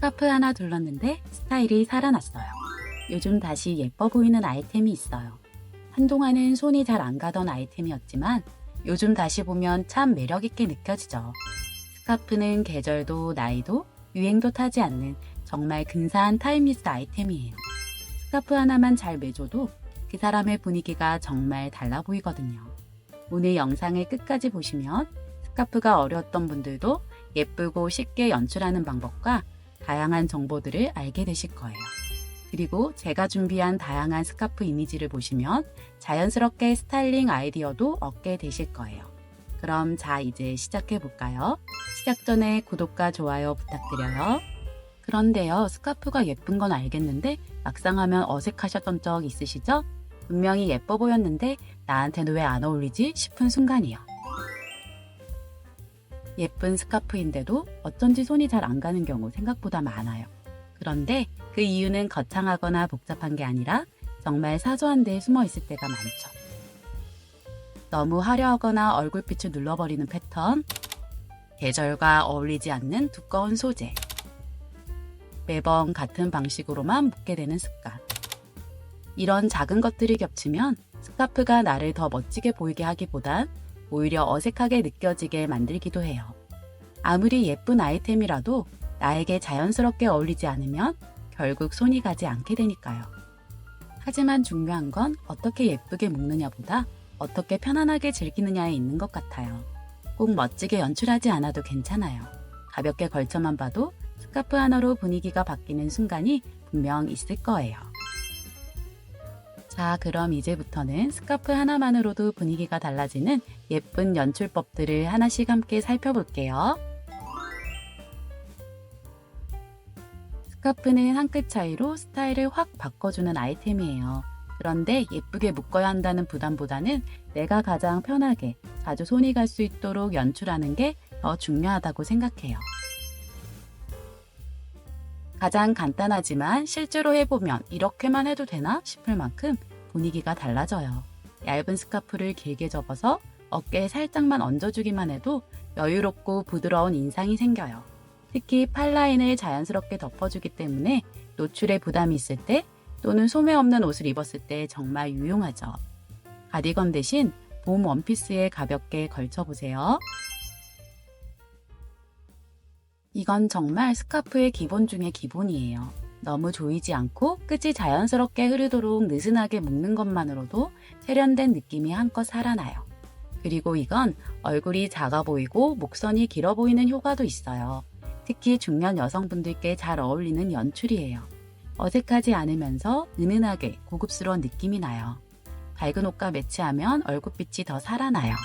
스카프 하나 둘렀는데 스타일이 살아났어요. 요즘 다시 예뻐 보이는 아이템이 있어요. 한동안은 손이 잘 안 가던 아이템이었지만 요즘 다시 보면 참 매력있게 느껴지죠. 스카프는 계절도 나이도 유행도 타지 않는 정말 근사한 타임리스 아이템이에요. 스카프 하나만 잘 매줘도 그 사람의 분위기가 정말 달라 보이거든요. 오늘 영상을 끝까지 보시면 스카프가 어려웠던 분들도 예쁘고 쉽게 연출하는 방법과 다양한 정보들을 알게 되실 거예요. 그리고 제가 준비한 다양한 스카프 이미지를 보시면 자연스럽게 스타일링 아이디어도 얻게 되실 거예요. 그럼 자, 이제 시작해 볼까요? 시작 전에 구독과 좋아요 부탁드려요. 그런데요, 스카프가 예쁜 건 알겠는데 막상 하면 어색하셨던 적 있으시죠? 분명히 예뻐 보였는데 나한테는 왜 안 어울리지 싶은 순간이요. 예쁜 스카프인데도 어쩐지 손이 잘 안 가는 경우 생각보다 많아요. 그런데 그 이유는 거창하거나 복잡한 게 아니라 정말 사소한 데에 숨어 있을 때가 많죠. 너무 화려하거나 얼굴빛을 눌러버리는 패턴, 계절과 어울리지 않는 두꺼운 소재, 매번 같은 방식으로만 묶게 되는 습관. 이런 작은 것들이 겹치면 스카프가 나를 더 멋지게 보이게 하기보단 오히려 어색하게 느껴지게 만들기도 해요. 아무리 예쁜 아이템이라도 나에게 자연스럽게 어울리지 않으면 결국 손이 가지 않게 되니까요. 하지만 중요한 건 어떻게 예쁘게 묶느냐보다 어떻게 편안하게 즐기느냐에 있는 것 같아요. 꼭 멋지게 연출하지 않아도 괜찮아요. 가볍게 걸쳐만 봐도 스카프 하나로 분위기가 바뀌는 순간이 분명 있을 거예요. 자, 그럼 이제부터는 스카프 하나만으로도 분위기가 달라지는 예쁜 연출법들을 하나씩 함께 살펴볼게요. 스카프는 한 끗 차이로 스타일을 확 바꿔주는 아이템이에요. 그런데 예쁘게 묶어야 한다는 부담보다는 내가 가장 편하게 자주 손이 갈 수 있도록 연출하는 게 더 중요하다고 생각해요. 가장 간단하지만 실제로 해보면 이렇게만 해도 되나 싶을 만큼 분위기가 달라져요. 얇은 스카프를 길게 접어서 어깨에 살짝만 얹어주기만 해도 여유롭고 부드러운 인상이 생겨요. 특히 팔라인을 자연스럽게 덮어주기 때문에 노출에 부담이 있을 때 또는 소매 없는 옷을 입었을 때 정말 유용하죠. 가디건 대신 봄 원피스에 가볍게 걸쳐보세요. 이건 정말 스카프의 기본 중에 기본이에요. 너무 조이지 않고 끝이 자연스럽게 흐르도록 느슨하게 묶는 것만으로도 세련된 느낌이 한껏 살아나요. 그리고 이건 얼굴이 작아 보이고 목선이 길어 보이는 효과도 있어요. 특히 중년 여성분들께 잘 어울리는 연출이에요. 어색하지 않으면서 은은하게 고급스러운 느낌이 나요. 밝은 옷과 매치하면 얼굴빛이 더 살아나요.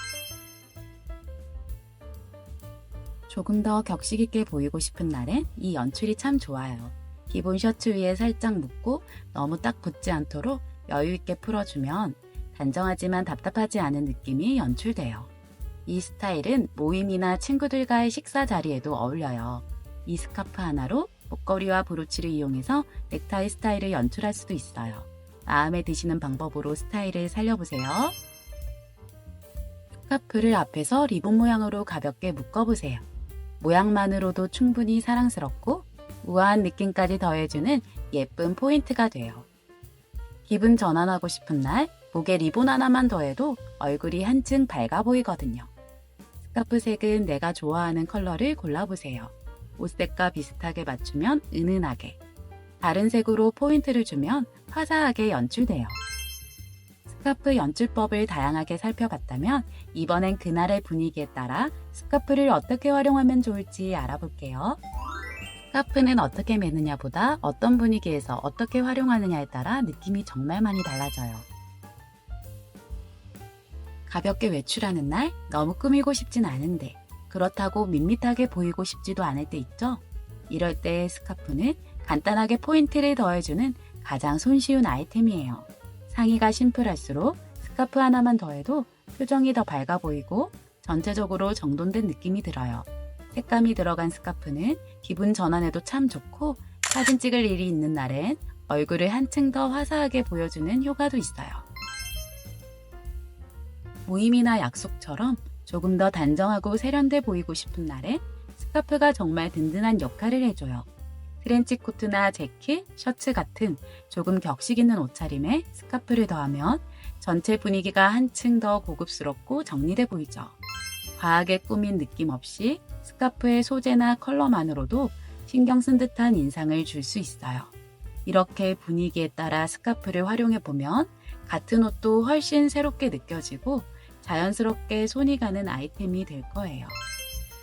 조금 더 격식 있게 보이고 싶은 날엔 이 연출이 참 좋아요. 기본 셔츠 위에 살짝 묶고 너무 딱 붙지 않도록 여유 있게 풀어주면 단정하지만 답답하지 않은 느낌이 연출돼요. 이 스타일은 모임이나 친구들과의 식사 자리에도 어울려요. 이 스카프 하나로 목걸이와 브로치를 이용해서 넥타이 스타일을 연출할 수도 있어요. 마음에 드시는 방법으로 스타일을 살려보세요. 스카프를 앞에서 리본 모양으로 가볍게 묶어보세요. 모양만으로도 충분히 사랑스럽고 우아한 느낌까지 더해주는 예쁜 포인트가 돼요. 기분 전환하고 싶은 날 목에 리본 하나만 더해도 얼굴이 한층 밝아 보이거든요. 스카프 색은 내가 좋아하는 컬러를 골라보세요. 옷색과 비슷하게 맞추면 은은하게, 다른 색으로 포인트를 주면 화사하게 연출돼요. 스카프 연출법을 다양하게 살펴봤다면 이번엔 그날의 분위기에 따라 스카프를 어떻게 활용하면 좋을지 알아볼게요. 스카프는 어떻게 매느냐보다 어떤 분위기에서 어떻게 활용하느냐에 따라 느낌이 정말 많이 달라져요. 가볍게 외출하는 날 너무 꾸미고 싶진 않은데 그렇다고 밋밋하게 보이고 싶지도 않을 때 있죠? 이럴 때 스카프는 간단하게 포인트를 더해주는 가장 손쉬운 아이템이에요. 상의가 심플할수록 스카프 하나만 더해도 표정이 더 밝아 보이고 전체적으로 정돈된 느낌이 들어요. 색감이 들어간 스카프는 기분 전환에도 참 좋고 사진 찍을 일이 있는 날엔 얼굴을 한층 더 화사하게 보여주는 효과도 있어요. 모임이나 약속처럼 조금 더 단정하고 세련돼 보이고 싶은 날엔 스카프가 정말 든든한 역할을 해줘요. 트렌치 코트나 재킷, 셔츠 같은 조금 격식 있는 옷차림에 스카프를 더하면 전체 분위기가 한층 더 고급스럽고 정리돼 보이죠. 과하게 꾸민 느낌 없이 스카프의 소재나 컬러만으로도 신경 쓴 듯한 인상을 줄 수 있어요. 이렇게 분위기에 따라 스카프를 활용해 보면 같은 옷도 훨씬 새롭게 느껴지고 자연스럽게 손이 가는 아이템이 될 거예요.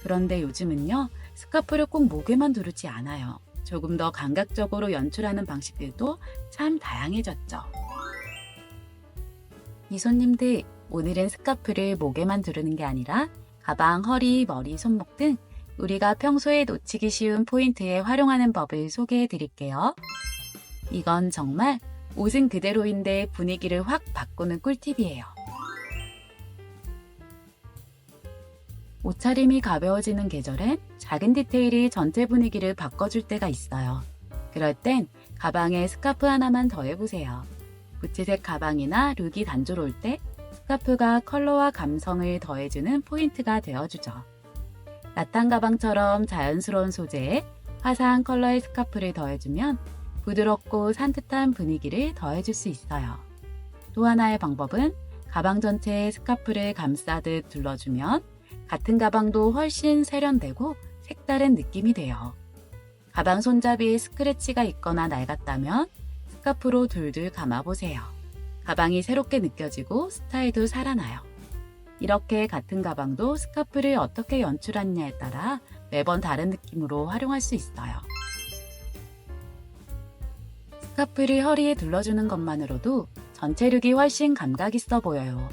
그런데 요즘은요, 스카프를 꼭 목에만 두르지 않아요. 조금 더 감각적으로 연출하는 방식들도 참 다양해졌죠. 이 손님들, 오늘은 스카프를 목에만 두르는 게 아니라 가방, 허리, 머리, 손목 등 우리가 평소에 놓치기 쉬운 포인트에 활용하는 법을 소개해 드릴게요. 이건 정말 옷은 그대로인데 분위기를 확 바꾸는 꿀팁이에요. 옷차림이 가벼워지는 계절엔 작은 디테일이 전체 분위기를 바꿔줄 때가 있어요. 그럴 땐 가방에 스카프 하나만 더해보세요. 부츠색 가방이나 룩이 단조로울 때 스카프가 컬러와 감성을 더해주는 포인트가 되어주죠. 라탄 가방처럼 자연스러운 소재에 화사한 컬러의 스카프를 더해주면 부드럽고 산뜻한 분위기를 더해줄 수 있어요. 또 하나의 방법은 가방 전체에 스카프를 감싸듯 둘러주면 같은 가방도 훨씬 세련되고 색다른 느낌이 돼요. 가방 손잡이에 스크래치가 있거나 낡았다면 스카프로 둘둘 감아보세요. 가방이 새롭게 느껴지고 스타일도 살아나요. 이렇게 같은 가방도 스카프를 어떻게 연출하느냐에 따라 매번 다른 느낌으로 활용할 수 있어요. 스카프를 허리에 둘러주는 것만으로도 전체 룩이 훨씬 감각 있어 보여요.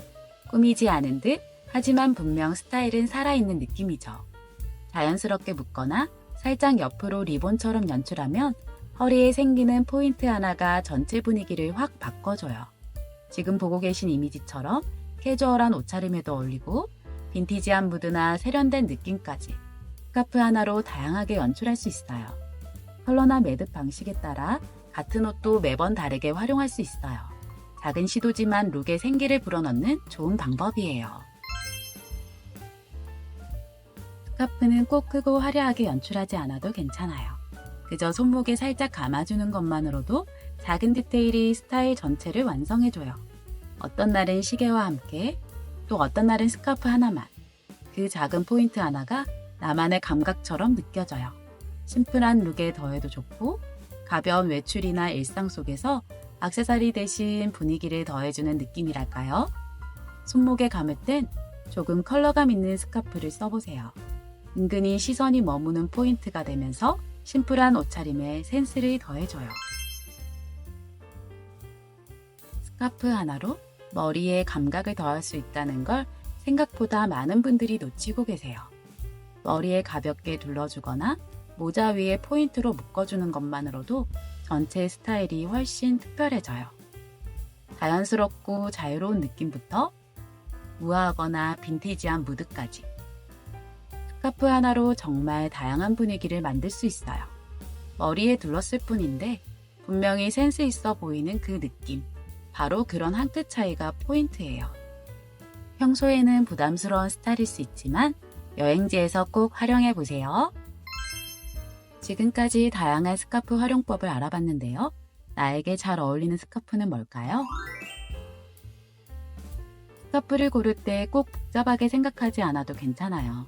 꾸미지 않은 듯 하지만 분명 스타일은 살아있는 느낌이죠. 자연스럽게 묶거나 살짝 옆으로 리본처럼 연출하면 허리에 생기는 포인트 하나가 전체 분위기를 확 바꿔줘요. 지금 보고 계신 이미지처럼 캐주얼한 옷차림에도 어울리고 빈티지한 무드나 세련된 느낌까지 스카프 하나로 다양하게 연출할 수 있어요. 컬러나 매듭 방식에 따라 같은 옷도 매번 다르게 활용할 수 있어요. 작은 시도지만 룩에 생기를 불어넣는 좋은 방법이에요. 스카프는 꼭 크고 화려하게 연출하지 않아도 괜찮아요. 그저 손목에 살짝 감아주는 것만으로도 작은 디테일이 스타일 전체를 완성해줘요. 어떤 날은 시계와 함께, 또 어떤 날은 스카프 하나만. 그 작은 포인트 하나가 나만의 감각처럼 느껴져요. 심플한 룩에 더해도 좋고, 가벼운 외출이나 일상 속에서 액세서리 대신 분위기를 더해주는 느낌이랄까요? 손목에 감을 땐 조금 컬러감 있는 스카프를 써보세요. 은근히 시선이 머무는 포인트가 되면서 심플한 옷차림에 센스를 더해줘요. 스카프 하나로 머리에 감각을 더할 수 있다는 걸 생각보다 많은 분들이 놓치고 계세요. 머리에 가볍게 둘러주거나 모자 위에 포인트로 묶어주는 것만으로도 전체 스타일이 훨씬 특별해져요. 자연스럽고 자유로운 느낌부터 우아하거나 빈티지한 무드까지 스카프 하나로 정말 다양한 분위기를 만들 수 있어요. 머리에 둘렀을 뿐인데 분명히 센스 있어 보이는 그 느낌, 바로 그런 한 끗 차이가 포인트예요. 평소에는 부담스러운 스타일일 수 있지만 여행지에서 꼭 활용해 보세요. 지금까지 다양한 스카프 활용법을 알아봤는데요. 나에게 잘 어울리는 스카프는 뭘까요? 스카프를 고를 때 꼭 복잡하게 생각하지 않아도 괜찮아요.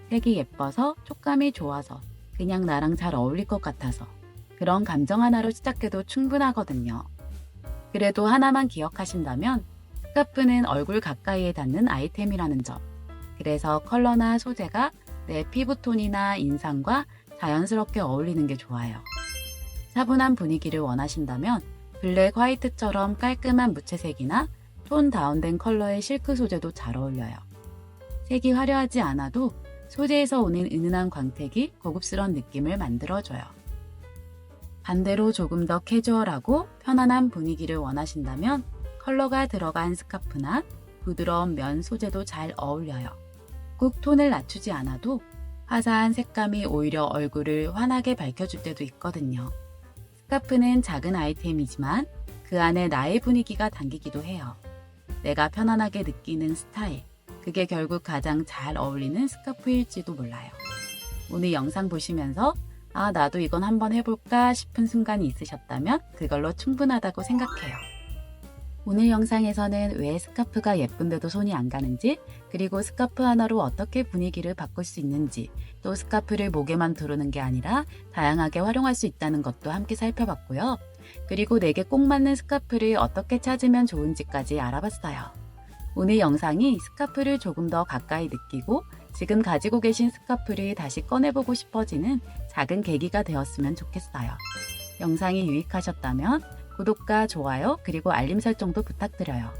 색이 예뻐서, 촉감이 좋아서, 그냥 나랑 잘 어울릴 것 같아서 그런 감정 하나로 시작해도 충분하거든요. 그래도 하나만 기억하신다면 스카프는 얼굴 가까이에 닿는 아이템이라는 점. 그래서 컬러나 소재가 내 피부톤이나 인상과 자연스럽게 어울리는 게 좋아요. 차분한 분위기를 원하신다면 블랙 화이트처럼 깔끔한 무채색이나 톤 다운된 컬러의 실크 소재도 잘 어울려요. 색이 화려하지 않아도 소재에서 오는 은은한 광택이 고급스러운 느낌을 만들어줘요. 반대로 조금 더 캐주얼하고 편안한 분위기를 원하신다면 컬러가 들어간 스카프나 부드러운 면 소재도 잘 어울려요. 꼭 톤을 낮추지 않아도 화사한 색감이 오히려 얼굴을 환하게 밝혀줄 때도 있거든요. 스카프는 작은 아이템이지만 그 안에 나의 분위기가 담기기도 해요. 내가 편안하게 느끼는 스타일, 그게 결국 가장 잘 어울리는 스카프일지도 몰라요. 오늘 영상 보시면서 아, 나도 이건 한번 해볼까 싶은 순간이 있으셨다면 그걸로 충분하다고 생각해요. 오늘 영상에서는 왜 스카프가 예쁜데도 손이 안 가는지, 그리고 스카프 하나로 어떻게 분위기를 바꿀 수 있는지, 또 스카프를 목에만 두르는 게 아니라 다양하게 활용할 수 있다는 것도 함께 살펴봤고요. 그리고 내게 꼭 맞는 스카프를 어떻게 찾으면 좋은지까지 알아봤어요. 오늘 영상이 스카프를 조금 더 가까이 느끼고 지금 가지고 계신 스카프를 다시 꺼내보고 싶어지는 작은 계기가 되었으면 좋겠어요. 영상이 유익하셨다면 구독과 좋아요 그리고 알림 설정도 부탁드려요.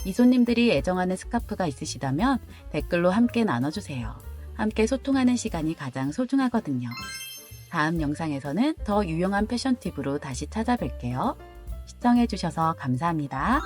이손님들이 애정하는 스카프가 있으시다면 댓글로 함께 나눠주세요. 함께 소통하는 시간이 가장 소중하거든요. 다음 영상에서는 더 유용한 패션 팁으로 다시 찾아뵐게요. 시청해주셔서 감사합니다.